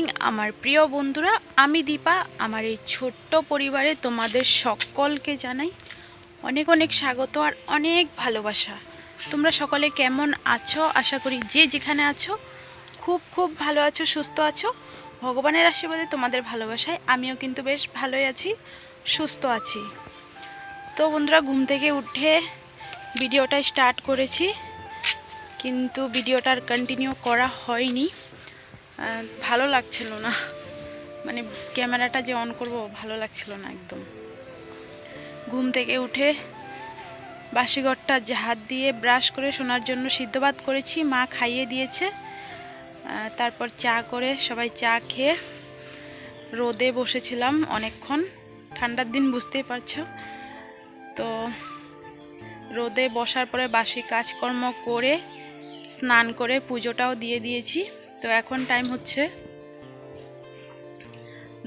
Morning আমার প্রিয় বন্ধুরা, আমি দীপা। আমার এই ছোট্ট পরিবারে তোমাদের সকলকে জানাই অনেক অনেক স্বাগত আর অনেক ভালোবাসা। তোমরা সকলে কেমন আছো? আশা করি যে যেখানে আছো খুব খুব ভালো আছো, সুস্থ আছো। ভগবানের আশীর্বাদে তোমাদের ভালোবাসায় আমিও কিন্তু বেশ ভালোই আছি, সুস্থ আছি। তো বন্ধুরা, ঘুম থেকে উঠে ভিডিওটা স্টার্ট করেছি, কিন্তু ভিডিওটার কন্টিনিউ করা হয়নি। ভালো লাগছিল না, মানে ক্যামেরাটা যে অন করব ভালো লাগছিল না একদম। ঘুম থেকে উঠে বাসিঘরটা হাত দিয়ে ব্রাশ করে শোনার জন্য সিদ্ধ ভাত করেছি, মা খাইয়ে দিয়েছে। তারপর চা করে সবাই চা খেয়ে রোদে বসেছিলাম অনেকক্ষণ। ঠান্ডার দিন বুঝতেই পারছো। তো রোদে বসার পরে বাসি কাজকর্ম করে স্নান করে পুজোটাও দিয়ে দিয়েছি। তো এখন টাইম হচ্ছে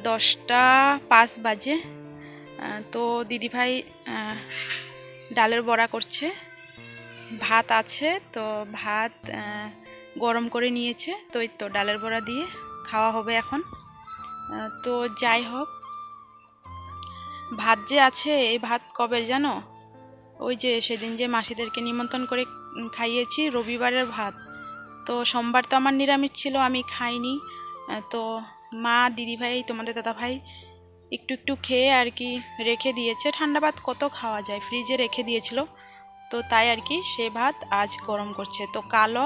10টা 5 বাজে। তো দিদিভাই ডালের বড়া করছে, ভাত আছে, তো ভাত গরম করে নিয়েছে। তো এই তো ডালের বড়া দিয়ে খাওয়া হবে এখন। তো যাই হোক, ভাত যে আছে, এই ভাত কবে জানো? ওই যে সেদিন যে মাসিদেরকে নিমন্ত্রণ করে খাইয়েছি, রবিবারের ভাত। তো সোমবার তো আমার নিরামিষ ছিল, আমি খাইনি। তো মা, দিদিভাই, তোমাদের দাদাভাই একটু একটু খেয়ে আর কি রেখে দিয়েছে। ঠান্ডা ভাত কত খাওয়া যায়, ফ্রিজে রেখে দিয়েছিল। তো তাই আর কি সে ভাত আজ গরম করছে। তো কালও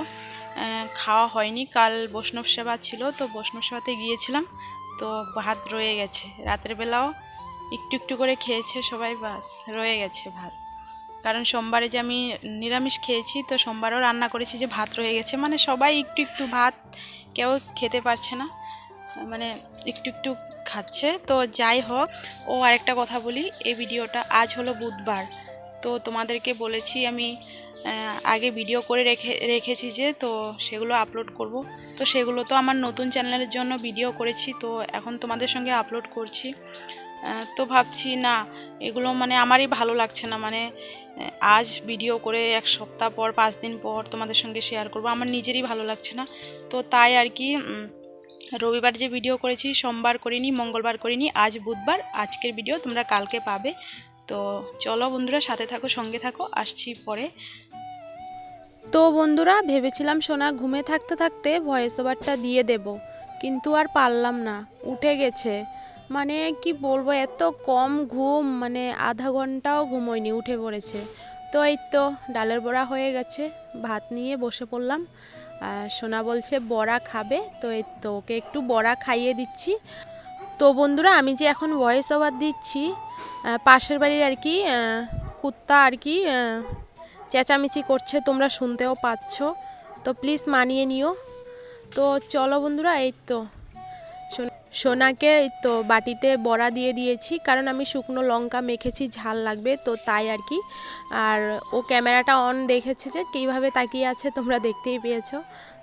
খাওয়া হয়নি, কাল বৈষ্ণব সেবা ছিল, তো বৈষ্ণব সেবাতে গিয়েছিলাম, তো ভাত রয়ে গেছে। রাতের বেলাও একটু একটু করে খেয়েছে সবাই, বাস রয়ে গেছে ভাত। কারণ সোমবারে যে আমি নিরামিষ খেয়েছি, তো সোমবারও রান্না করেছি, যে ভাত রয়ে গেছে, মানে সবাই একটু একটু ভাত, কেউ খেতে পারছে না, মানে একটু একটু খাচ্ছে। তো যাই হোক, আরেকটা কথা বলি, এই ভিডিওটা আজ হলো বুধবার। তো তোমাদেরকে বলেছি আমি আগে ভিডিও করে রেখেছি যে, তো সেগুলো আপলোড করব। তো সেগুলো তো আমার নতুন চ্যানেলের জন্য ভিডিও করেছি, তো এখন তোমাদের সঙ্গে আপলোড করছি। তো ভাবছি না, এগুলো মানে আমারই ভালো লাগছে না, মানে আজ ভিডিও করে 1 সপ্তাহ পর 5 দিন পর তোমাদের সঙ্গে শেয়ার করব, আমার নিজেরই ভালো লাগছে না। তো তাই আর কি রবিবার যে ভিডিও করেছি, সোমবার করিনি, মঙ্গলবার করিনি, আজ বুধবার, আজকের ভিডিও তোমরা কালকে পাবে। তো চলো বন্ধুরা, সাথে থাকো, সঙ্গে থাকো, আসছি পরে। তো বন্ধুরা, ভেবেছিলাম সোনা ঘুমে থাকতে থাকতে ভয়েস ওভারটা দিয়ে দেব, কিন্তু আর পারলাম না, উঠে গেছে। মানে কি বলবো, এত কম ঘুম, মানে আধা ঘন্টাও ঘুমোয়নি, উঠে পড়েছে। তো এই তো ডালের বড়া হয়ে গেছে, ভাত নিয়ে বসে পড়লাম। সোনা বলছে বড়া খাবে, তো এই তো ওকে একটু বড়া খাইয়ে দিচ্ছি। তো বন্ধুরা, আমি যে এখন ভয়েস ওভার দিচ্ছি, পাশের বাড়ির আর কি কুত্তা আর কি চেঁচামেচি করছে, তোমরা শুনতেও পাচ্ছ, তো প্লিজ মানিয়ে নিও। তো চলো বন্ধুরা, এই তো সোনাকে এই তো বাটিতে বড়া দিয়ে দিয়েছি, কারণ আমি শুকনো লঙ্কা মেখেছি, ঝাল লাগবে, তো তাই আর কি। আর ও ক্যামেরাটা অন দেখেছে যে কীভাবে তাকিয়ে আছে, তোমরা দেখতেই পেয়েছো।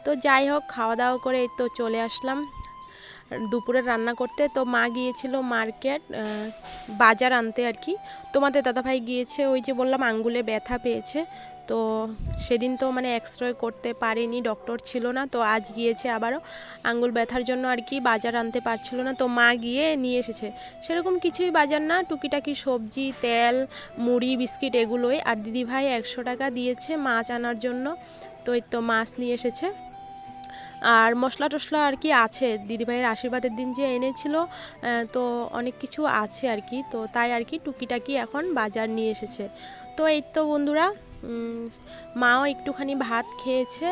তো যাই হোক, খাওয়া দাওয়া করে এই তো চলে আসলাম দুপুরে রান্না করতে। তো মা গিয়েছিল মার্কেট, বাজার আনতে আর কি। তোমাদের দাদাভাই গিয়েছে, ওই যে বললাম আঙ্গুলে ব্যথা পেয়েছে, তো সেদিন তো মানে এক্সরে করতে পারেনি, ডক্টর ছিল না। তো আজ গিয়েছে আবারও আঙ্গুল ব্যথার জন্য আর কি, বাজার আনতে পারছিল না, তো মা গিয়ে নিয়ে এসেছে। সেরকম কিছুই বাজার না, টুকিটাকি সবজি, তেল, মুড়ি, বিস্কিট এগুলোই। আর দিদিভাই 100 টাকা দিয়েছে মাছ আনার জন্য, তো এই তো মাছ নিয়ে এসেছে। আর মশলা টশলা আর কি আছে, দিদিভাইয়ের আশীর্বাদের দিন যে এনেছিল, তো অনেক কিছু আছে আর কি। তো তাই আর কি টুকিটাকি এখন বাজার নিয়ে এসেছে। তো এই তো বন্ধুরা, মাও একটুখানি ভাত খেয়েছে,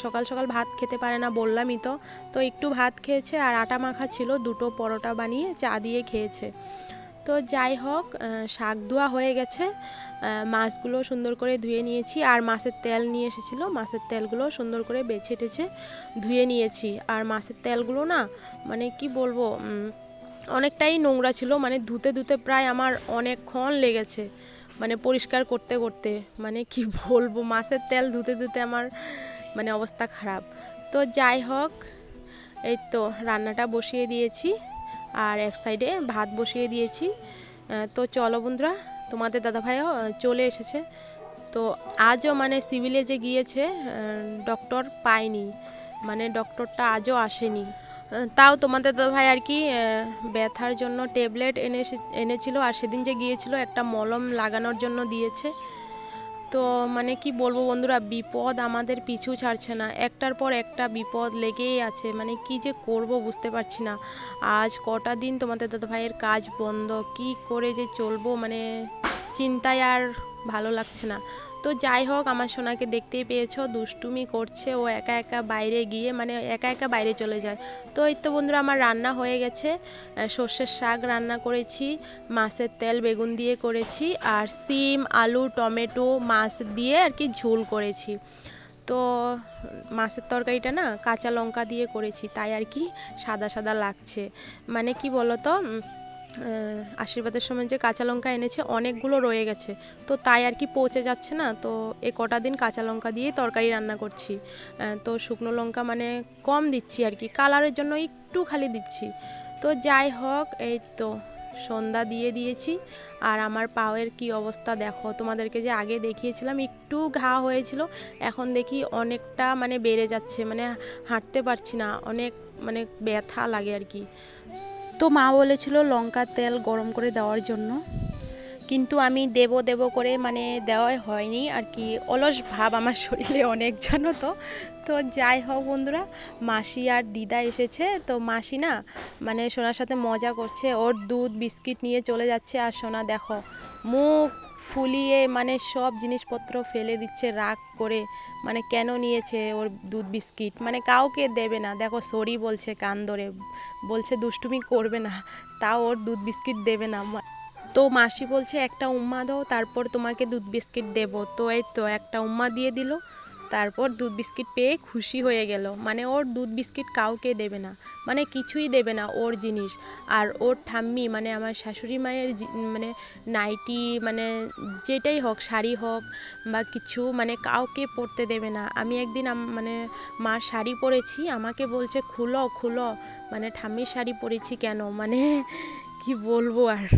সকাল সকাল ভাত খেতে পারে না বললামই তো। তো একটু ভাত খেয়েছে, আর আটা মাখা ছিল, 2টো পরোটা বানিয়ে চা দিয়ে খেয়েছে। তো যাই হোক, শাক ধোয়া হয়ে গেছে, মাছগুলো সুন্দর করে ধুয়ে নিয়েছি, আর মাছের তেল নিয়ে এসেছিলো, মাছের তেলগুলো সুন্দর করে বেছে টেছে ধুয়ে নিয়েছি। আর মাছের তেলগুলো না, মানে কি বলবো, অনেকটাই নোংরা ছিল, মানে ধুতে ধুতে প্রায় আমার অনেকক্ষণ লেগেছে, মানে পরিষ্কার করতে করতে, মানে কি বলবো, মাছের তেল ধুতে ধুতে আমার মানে অবস্থা খারাপ। তো যাই হোক, এই তো রান্নাটা বসিয়ে দিয়েছি, আর এক সাইডে ভাত বসিয়ে দিয়েছি। তো চলো বন্ধুরা, তোমাদের দাদাভাইও চলে এসেছে। তো আজও মানে সিভিলে যে গিয়েছে, ডক্টর পায়নি, মানে ডক্টরটা আজও আসেনি। তাও তোমাদের দাদা ভাই আর কি ব্যথার জন্য ট্যাবলেট এনেছিল, আর সেদিন যে গিয়েছিল একটা মলম লাগানোর জন্য দিয়েছে। তো মানে কি বলবো বন্ধুরা, বিপদ আমাদের পিছু ছাড়ছে না, একটার পর একটা বিপদ লেগেই আছে। মানে কি যে করব বুঝতে পারছি না। আজ কটা দিন তোমাদের দাদা ভাইয়ের কাজ বন্ধ, কি করে যে চলবো মানে চিন্তায় আর ভালো লাগছে না। তো যাই হোক, আমার সোনাকে দেখতেই পেয়েছো, দুষ্টুমি করছে ও একা একা বাইরে গিয়ে, মানে একা একা বাইরে চলে যায়। তো এই তো বন্ধুরা, আমার রান্না হয়ে গেছে। সর্ষের শাক রান্না করেছি, মাছের তেল বেগুন দিয়ে করেছি, আর সিম আলু টমেটো মাছ দিয়ে আর কি ঝোল করেছি। তো মাছের তরকারিটা না কাঁচা লঙ্কা দিয়ে করেছি, তাই আর কি সাদা সাদা লাগছে। মানে কি বলো তো, আশীর্বাদের সময় যে কাঁচা লঙ্কা এনেছে অনেকগুলো রয়ে গেছে, তো তাই আর কি পচে যাচ্ছে না। তো এ কটা দিন কাঁচা লঙ্কা দিয়েই তরকারি রান্না করছি। তো শুকনো লঙ্কা মানে কম দিচ্ছি আর কি, কালারের জন্য একটু খালি দিচ্ছি। তো যাই হোক, এই তো সন্ধ্যা দিয়ে দিয়েছি। আর আমার পায়ের কি অবস্থা দেখো, তোমাদেরকে যে আগে দেখিয়েছিলাম একটু ঘা হয়েছিল, এখন দেখি অনেকটা মানে বেড়ে যাচ্ছে, মানে হাঁটতে পারছি না, অনেক মানে ব্যথা লাগে আর কি। তো মা বলেছিল লঙ্কার তেল গরম করে দেওয়ার জন্য, কিন্তু আমি দেব দেব করে মানে দেওয়াই হয়নি আর কি, অলস ভাব আমার শরীরে অনেক, জানো তো। তো যাই হোক বন্ধুরা, মাসি আর দিদা এসেছে। তো মাসি না মানে সোনার সাথে মজা করছে, ওর দুধ বিস্কিট নিয়ে চলে যাচ্ছে, আর সোনা দেখো মুখ ফুলিয়ে মানে সব জিনিসপত্র ফেলে দিচ্ছে রাগ করে। মানে কেন নিয়েছে ওর দুধ বিস্কিট, মানে কাউকে দেবে না। দেখো সরি বলছে কান ধরে, বলছে দুষ্টুমি করবে না, তাও ওর দুধ বিস্কিট দেবে না। তো মাসি বলছে একটা উম্মা দাও, তারপর তোমাকে দুধ বিস্কিট দেবো। তো এই তো একটা উম্মা দিয়ে দিল, তারপর দুধ বিস্কিট পেয়ে খুশি হয়ে গেল। মানে ওর দুধ বিস্কিট কাউকে দেবে না, মানে কিছুই দেবে না ওর জিনিস। আর ওর ঠাম্মি মানে আমার শাশুড়ি মায়ের মানে নাইটি মানে যেটাই হোক, শাড়ি হোক বা কিছু, মানে কাউকে পরতে দেবে না। আমি একদিন মানে মার শাড়ি পরেছি, আমাকে বলছে খুলো খুলো, মানে ঠাম্মির শাড়ি পরেছি কেন, মানে কি বলবো আর।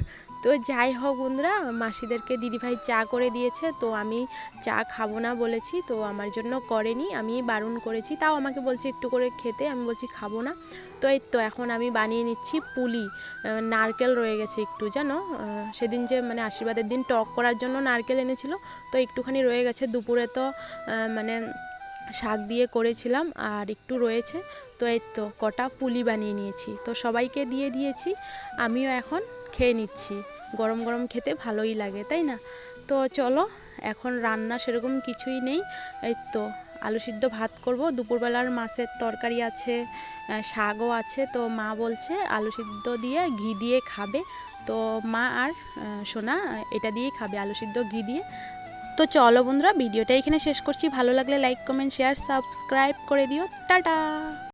তো যাই হোক বন্ধুরা, মাসিদেরকে দিদিভাই চা করে দিয়েছে, তো আমি চা খাবো না বলেছি, তো আমার জন্য করেনি, আমি বারণ করেছি, তাও আমাকে বলছে একটু করে খেতে, আমি বলছি খাবো না। তো এই তো এখন আমি বানিয়ে নিচ্ছি পুলি। নারকেল রয়ে গেছে একটু, জানো সেদিন যে মানে আশীর্বাদের দিন টক করার জন্য নারকেল এনেছিল, তো একটুখানি রয়ে গেছে। দুপুরে তো মানে শাক দিয়ে করেছিলাম, আর একটু রয়েছে। তো এই তো কটা পুলি বানিয়ে নিয়েছি, তো সবাইকে দিয়ে দিয়েছি, আমিও এখন খেয়ে নিচ্ছি। গরম গরম খেতে ভালোই লাগে, তাই না? তো চলো, এখন রান্না সেরকম কিছুই নেই। এই তো আলু সিদ্ধ ভাত করব, দুপুরবেলার মাছের তরকারি আছে, শাকও আছে। তো মা বলছে আলু সিদ্ধ দিয়ে ঘি দিয়ে খাবে, তো মা আর সোনা এটা দিয়েই খাবে, আলু সিদ্ধ ঘি দিয়ে। তো চলো বন্ধুরা, ভিডিওটা এখানে শেষ করছি। ভালো লাগলে লাইক কমেন্ট শেয়ার সাবস্ক্রাইব করে দিও। টাটা।